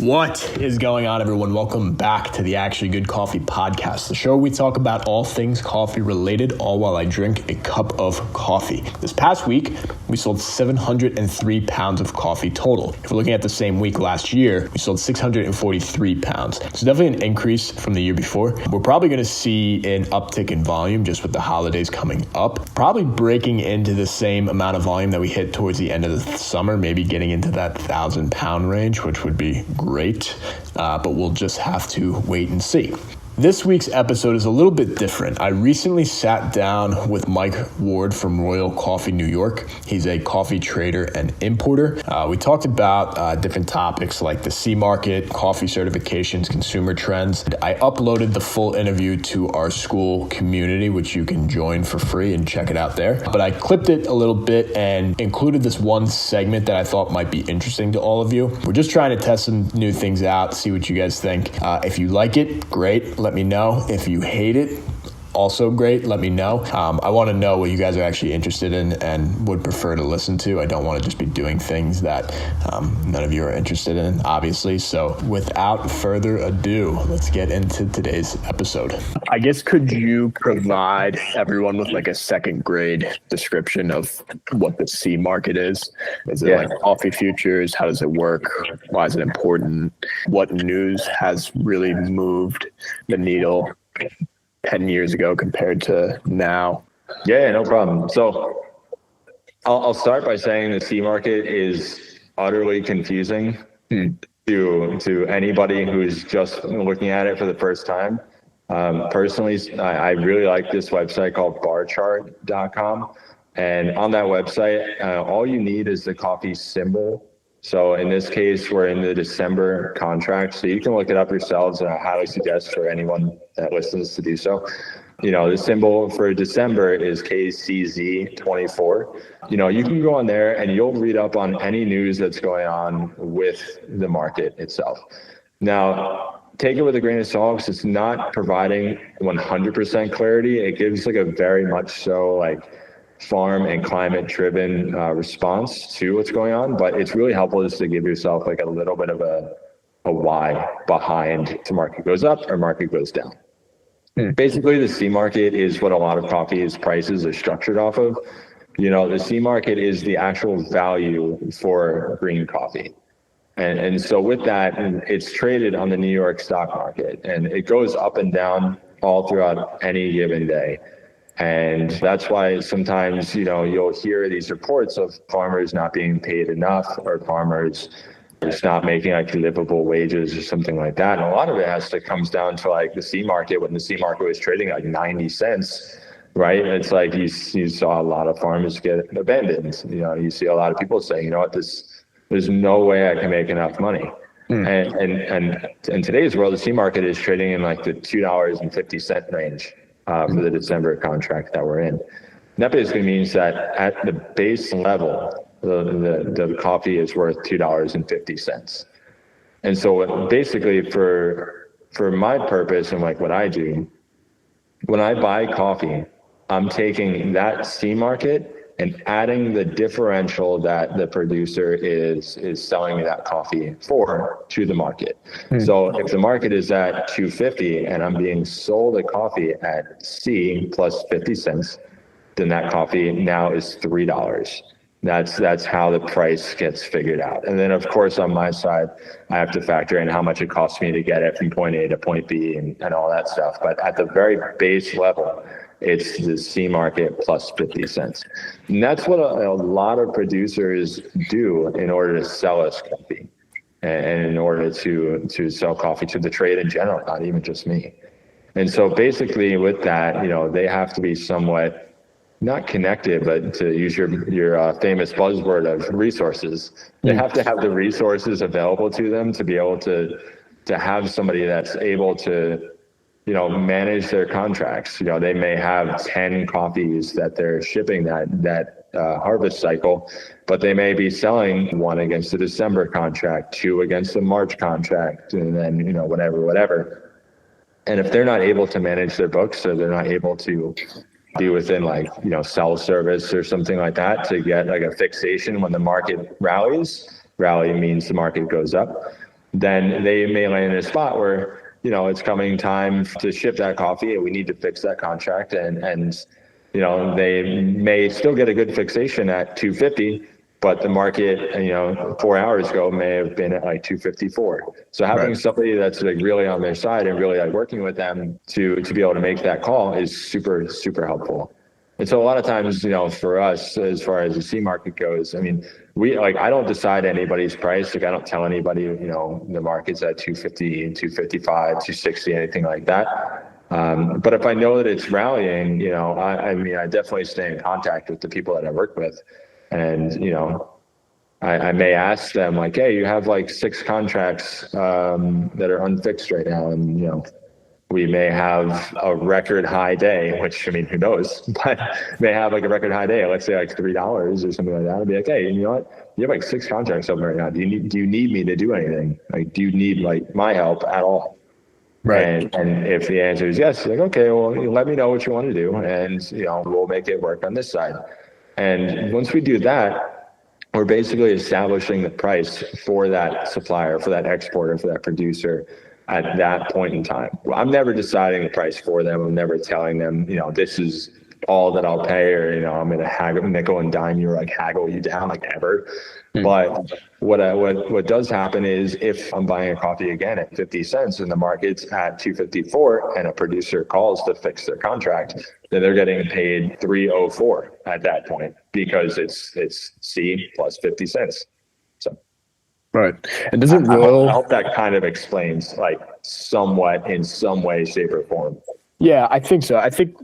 What is going on, everyone? Welcome back to the Actually Good Coffee podcast, the show where we talk about all things coffee related, all while I drink a cup of coffee. This past week, we sold 703 pounds of coffee total. If we're looking at the same week last year, we sold 643 pounds. So definitely an increase from the year before. We're probably going to see an uptick in volume just with the holidays coming up. Probably breaking into the same amount of volume that we hit towards the end of the summer, maybe getting into that 1,000-pound range, which would be great, but we'll just have to wait and see. This week's episode is a little bit different. I recently sat down with Mike Ward from Royal Coffee New York. He's a coffee trader and importer. We talked about different topics like the C market, coffee certifications, consumer trends. I uploaded the full interview to our school community, which you can join for free and check it out there. But I clipped it a little bit and included this one segment that I thought might be interesting to all of you. We're just trying to test some new things out, see what you guys think. If you like it, great. Let me know. If you hate it, also great. Let me know. I want to know what you guys are actually interested in and would prefer to listen to. I don't want to just be doing things that none of you are interested in, obviously. So without further ado, let's get into today's episode. I guess, could you provide everyone with like a second grade description of what the C market is? Is it like coffee futures? How does it work? Why is it important? What news has really moved the needle 10 years ago compared to now? Yeah, no problem. So I'll start by saying the C market is utterly confusing to anybody who's just looking at it for the first time. Personally, I really like this website called barchart.com. And on that website, all you need is the coffee symbol. So in this case, we're in the December contract. So you can look it up yourselves, and I highly suggest for anyone that listens to do so. You know, the symbol for December is KCZ24. You know, you can go on there and you'll read up on any news that's going on with the market itself. Now, take it with a grain of salt, because it's not providing 100% clarity. It gives like a very much so like farm and climate driven response to what's going on, but it's really helpful just to give yourself like a little bit of a why behind if the market goes up or market goes down. Basically, the C market is what a lot of coffee's prices are structured off of. You know, the C market is the actual value for green coffee. And so with that, it's traded on the New York stock market, and it goes up and down all throughout any given day. And that's why sometimes, you know, you'll hear these reports of farmers not being paid enough, or farmers just not making like livable wages or something like that. And a lot of it comes down to like the C market. When the C market was trading like 90 cents, right? It's like you saw a lot of farmers get abandoned. You know, you see a lot of people saying, you know what, there's no way I can make enough money. And in today's world, the C market is trading in like the $2.50 range. For the December contract that we're in. And that basically means that at the base level, the coffee is worth $2.50. And so basically for my purpose and like what I do, when I buy coffee, I'm taking that C market and adding the differential that the producer is selling me that coffee for to the market. So if the market is at $2.50 and I'm being sold a coffee at C plus 50 cents, then that coffee now is $3. That's how the price gets figured out. And then of course on my side, I have to factor in how much it costs me to get it from point A to point B and all that stuff. But at the very base level, it's the C market plus 50 cents. And that's what a lot of producers do in order to sell us coffee, and in order to sell coffee to the trade in general, not even just me. And so basically with that, you know, they have to be somewhat not connected, but to use your famous buzzword of resources, they have to have the resources available to them to be able to have somebody that's able to, you know, manage their contracts. You know, they may have 10 coffees that they're shipping that harvest cycle, but they may be selling one against the December contract, two against the March contract, and then, you know, whatever. And if they're not able to manage their books, or they're not able to be within like, you know, cell service or something like that to get like a fixation when the market rallies, rally means the market goes up, then they may land in a spot where, it's coming time to ship that coffee and we need to fix that contract. And they may still get a good fixation at 250, but the market, 4 hours ago may have been at like 254. So having somebody that's like really on their side and really like working with them to be able to make that call is super, super helpful. And so a lot of times, for us, as far as the C market goes, I mean, I don't decide anybody's price. Like I don't tell anybody, the market's at 250, 255, 260, anything like that. But if I know that it's rallying, I definitely stay in contact with the people that I work with. And, I may ask them like, hey, you have like 6 contracts that are unfixed right now. And, we may have a record high day, which, I mean, who knows, but may have like a record high day, let's say like $3 or something like that. I'd be like, hey, you know what? You have like 6 contracts open right now. Do you need me to do anything? Like, do you need like my help at all? Right. And if the answer is yes, like, okay, well, let me know what you want to do. And, we'll make it work on this side. And once we do that, we're basically establishing the price for that supplier, for that exporter, for that producer at that point in time. I'm never deciding the price for them. I'm never telling them, this is all that I'll pay, or, I'm going to haggle, nickel and dime you, or like haggle you down, like ever. But what does happen is if I'm buying a coffee again at 50 cents and the market's at 254 and a producer calls to fix their contract, then they're getting paid 304 at that point because it's C plus 50 cents. So. Right. And does it Royal? I hope that kind of explains like somewhat in some way, shape or form. Yeah, I think so. I think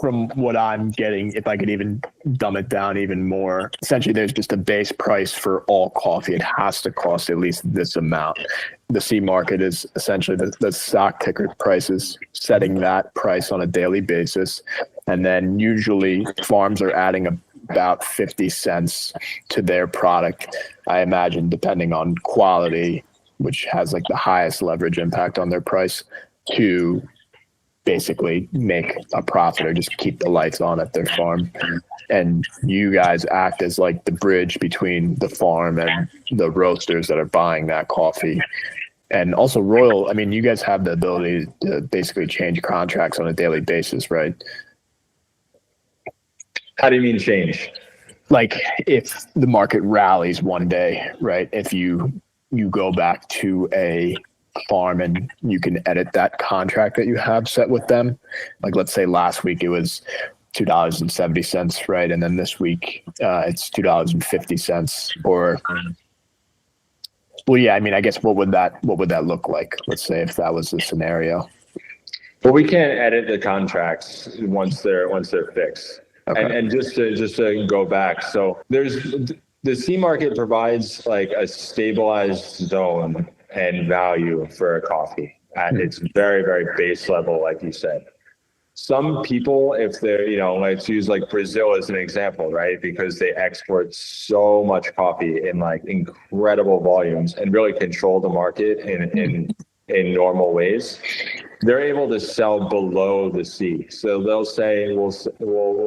from what I'm getting, if I could even dumb it down even more, essentially there's just a base price for all coffee. It has to cost at least this amount. The C market is essentially the stock ticker prices, setting that price on a daily basis. And then usually farms are adding about 50 cents to their product, I imagine, depending on quality, which has like the highest leverage impact on their price, to basically make a profit or just keep the lights on at their farm. And you guys act as like the bridge between the farm and the roasters that are buying that coffee. And also Royal, I mean, you guys have the ability to basically change contracts on a daily basis, right? How do you mean change? Like if the market rallies one day, right? If you go back to a farm and you can edit that contract that you have set with them. Like let's say last week it was $2.70, right? And then this week it's $2.50 or, well, yeah, I mean, I guess what would that look like? Let's say if that was the scenario. Well, we can't edit the contracts once they're fixed. Okay. And just to go back, so the C market provides like a stabilized zone and value for a coffee at its very, very base level, like you said. Some people, if they're, let's use like Brazil as an example, right? Because they export so much coffee in like incredible volumes and really control the market in normal ways. They're able to sell below the C. So they'll say, we'll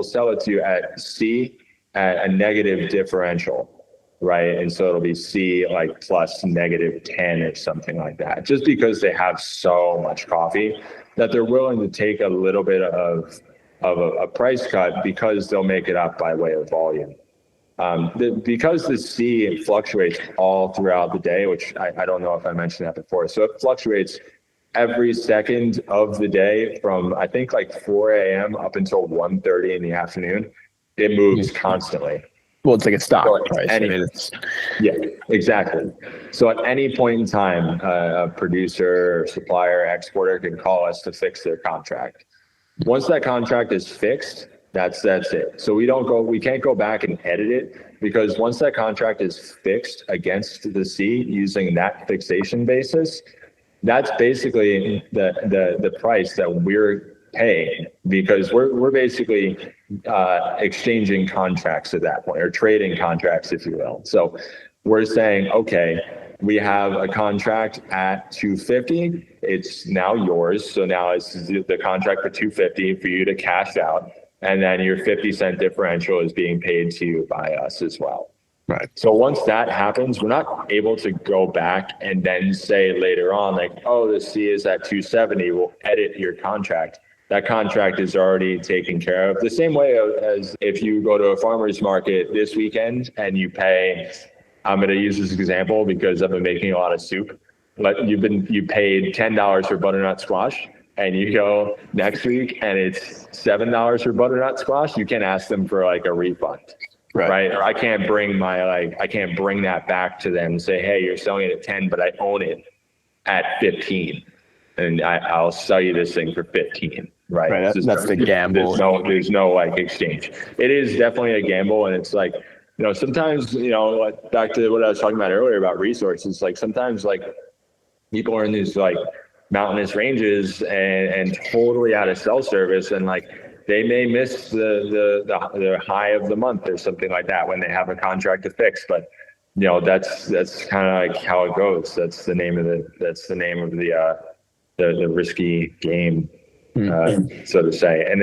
sell it to you at C at a negative differential. Right. And so it'll be C like plus -10 or something like that, just because they have so much coffee that they're willing to take a little bit of a price cut because they'll make it up by way of volume. Because the C fluctuates all throughout the day, which I don't know if I mentioned that before. So it fluctuates every second of the day from, I think, like 4 a.m. up until 1:30 in the afternoon. It moves constantly. Well, it's like a stock price. Yeah, exactly. So at any point in time, a producer, supplier, exporter can call us to fix their contract. Once that contract is fixed, that's it. So we can't go back and edit it, because once that contract is fixed against the C using that fixation basis, that's basically the price that we're paying, because we're basically exchanging contracts at that point, or trading contracts, if you will. So we're saying, okay, we have a contract at 250. It's now yours. So now it's the contract for 250 for you to cash out. And then your 50 cent differential is being paid to you by us as well. Right. So once that happens, we're not able to go back and then say later on, like, oh, the C is at 270, we'll edit your contract. That contract is already taken care of. The same way as if you go to a farmer's market this weekend and you pay, I'm going to use this example because I've been making a lot of soup, but you paid $10 for butternut squash, and you go next week and it's $7 for butternut squash, you can ask them for like a refund. Right. Or I can't bring that back to them and say, hey, you're selling it at 10, but I own it at 15 and I'll sell you this thing for 15. Right. That's the gamble. There's no like exchange. It is definitely a gamble. And it's like, sometimes, like back to what I was talking about earlier about resources, like sometimes like people are in these like mountainous ranges and totally out of cell service, and like, they may miss the high of the month or something like that when they have a contract to fix. But that's kind of like how it goes. That's the name of the risky game, so to say. And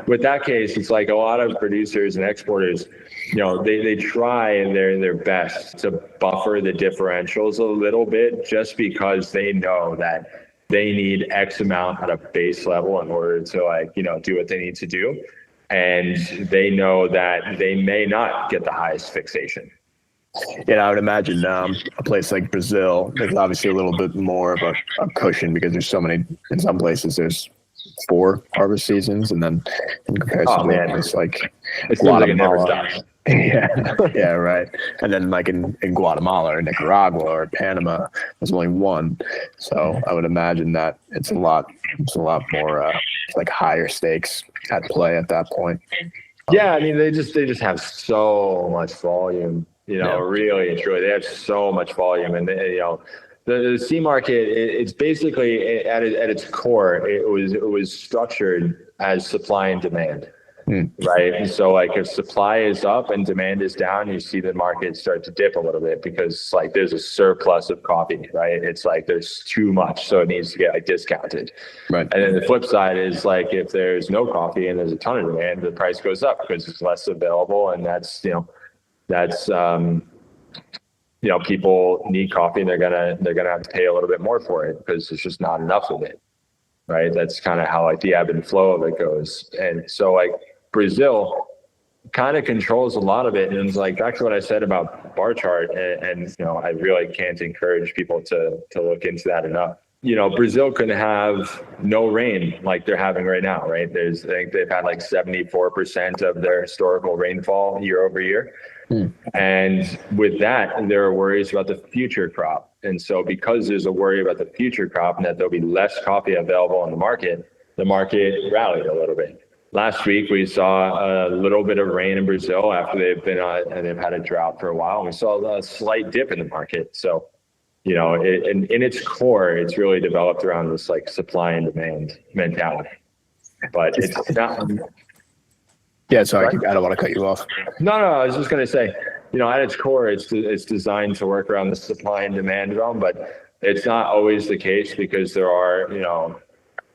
with that case, it's like a lot of producers and exporters, they try their best to buffer the differentials a little bit, just because they know that they need X amount at a base level in order to do what they need to do. And they know that they may not get the highest fixation. I would imagine a place like Brazil, there's obviously a little bit more of a cushion because there's so many, in some places there's 4 harvest seasons, and then in comparison to it's like Guatemala. Yeah, right. And then like in Guatemala or Nicaragua or Panama, there's only 1. So I would imagine that it's a lot more like higher stakes at play at that point. Yeah, I mean they just have so much volume, really and truly. They have so much volume, and the C market, it's basically at its core, it was structured as supply and demand. Right. And so like if supply is up and demand is down, you see the market start to dip a little bit because like there's a surplus of coffee, right? It's like there's too much, so it needs to get like discounted. Right. And then the flip side is like if there's no coffee and there's a ton of demand, the price goes up because it's less available, and that's people need coffee and they're gonna have to pay a little bit more for it because there's just not enough of it. Right. That's kind of how like the ebb and flow of it goes. And so like Brazil kind of controls a lot of it. And it's like back to what I said about bar chart, and I really can't encourage people to look into that enough. Brazil could have no rain like they're having right now, right? I think they've had like 74% of their historical rainfall year over year. And with that, there are worries about the future crop. And so because there's a worry about the future crop and that there'll be less coffee available on the market rallied a little bit. Last week, we saw a little bit of rain in Brazil after they've had a drought for a while. And we saw a slight dip in the market. So, in its core, it's really developed around this like supply and demand mentality. But it's not. Yeah, sorry, I don't want to cut you off. No, I was just going to say, at its core, it's designed to work around the supply and demand realm, but it's not always the case because there are,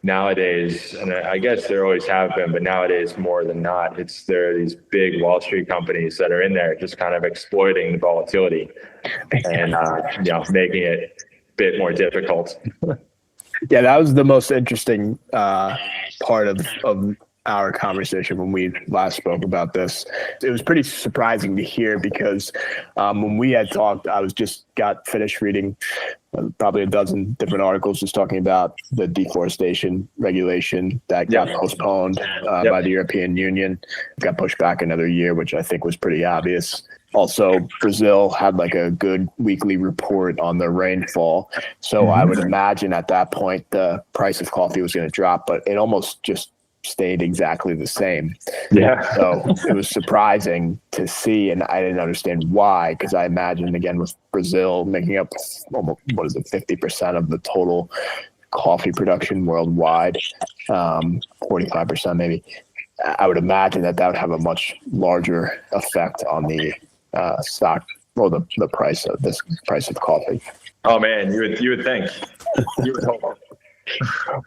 nowadays, and I guess there always have been, but nowadays more than not, there are these big Wall Street companies that are in there just kind of exploiting the volatility and, making it a bit more difficult. Yeah, that was the most interesting part of our conversation when we last spoke about this. It was pretty surprising to hear because when we had talked, I got finished reading probably a dozen different articles just talking about the deforestation regulation that got postponed by the European Union. It got pushed back another year, which I think was pretty obvious. Also, Brazil had like a good weekly report on the rainfall. So I would imagine at that point, the price of coffee was going to drop, but it almost just stayed exactly the same. Yeah. So it was surprising to see, and I didn't understand why, because I imagined, again, with Brazil making up almost, 50% of the total coffee production worldwide, 45% maybe. I would imagine that would have a much larger effect on the stock or the price of coffee. Oh man, you would think. You would hope.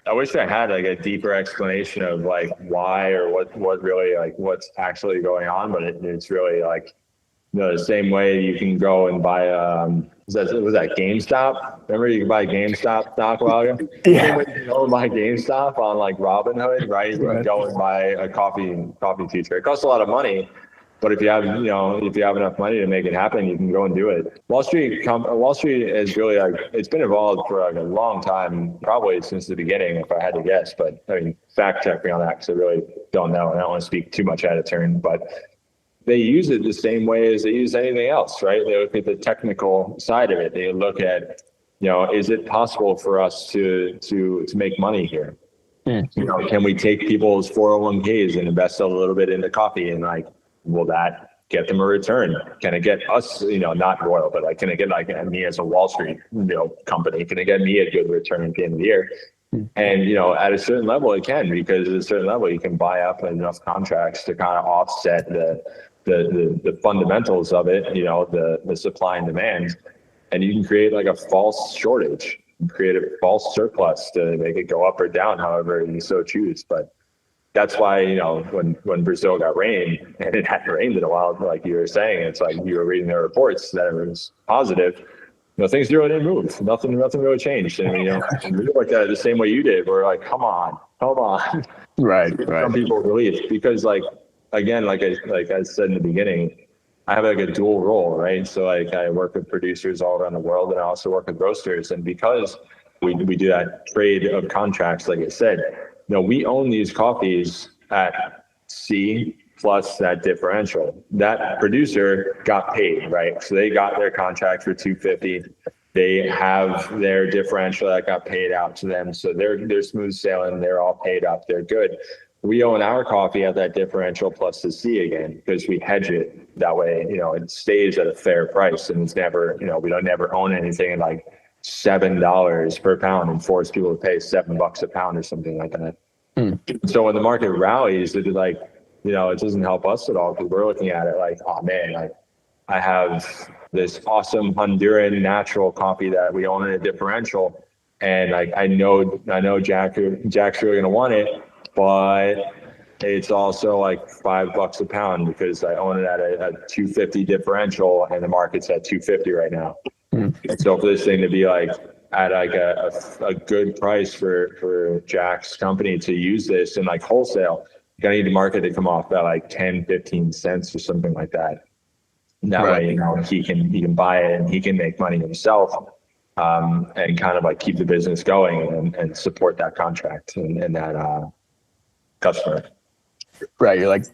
I wish I had like a deeper explanation of like why or what really like what's actually going on, but it's really like the same way you can go and buy was that GameStop? Remember you can buy GameStop stock value? Yeah. Same way you can go and buy GameStop on like Robinhood, right? You can go and buy a coffee future. It costs a lot of money, but if you have enough money to make it happen, you can go and do it. Wall Street is really it's been involved for like a long time, probably since the beginning, if I had to guess. But I mean, fact check me on that because I really don't know, and I don't want to speak too much out of turn. But they use it the same way as they use anything else, right? They look at the technical side of it. They look at, is it possible for us to make money here? Can we take people's 401ks and invest a little bit into coffee, and like, will that get them a return? Can it get us, not Royal, but like, can it get like me as a Wall Street, company? Can it get me a good return at the end of the year? And, at a certain level it can, because at a certain level you can buy up enough contracts to kind of offset the fundamentals of it, the supply and demand, and you can create like a false shortage, create a false surplus to make it go up or down, however you so choose. But that's why, when Brazil got rain, and it hadn't rained in a while, like you were saying, it's like you were reading the reports that it was positive. Things really didn't move. Nothing really changed. And we looked at it the same way you did. We're like, come on. Right. Some people relief, because again, like I said in the beginning, I have like a dual role, right? So like I work with producers all around the world, and I also work with roasters. And because we do that trade of contracts, like I said, we own these coffees at C plus that differential. That producer got paid, right? So they got their contract for $250. They have their differential that got paid out to them. So they're smooth sailing. They're all paid up. They're good. We own our coffee at that differential plus the C again, because we hedge it that way. It stays at a fair price, and it's never, we don't never own anything at like $7 per pound and force people to pay $7 a pound or something like that. So when the market rallies, it's like, it doesn't help us at all, because we're looking at it like, oh man, like I have this awesome Honduran natural coffee that we own in a differential, and like I know Jack's really gonna want it, but it's also like $5 a pound because I own it at a $250 differential, and the market's at $250 right now. And so for this thing to be like at like a good price for Jack's company to use this in like wholesale, you're gonna need the market to come off at like 10-15 cents or something like that. And that way, he can buy it and he can make money himself, and kind of like keep the business going and support that contract and that customer. Right. You're like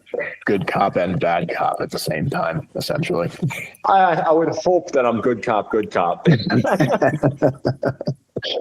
good cop and bad cop at the same time, essentially. I would hope that I'm good cop.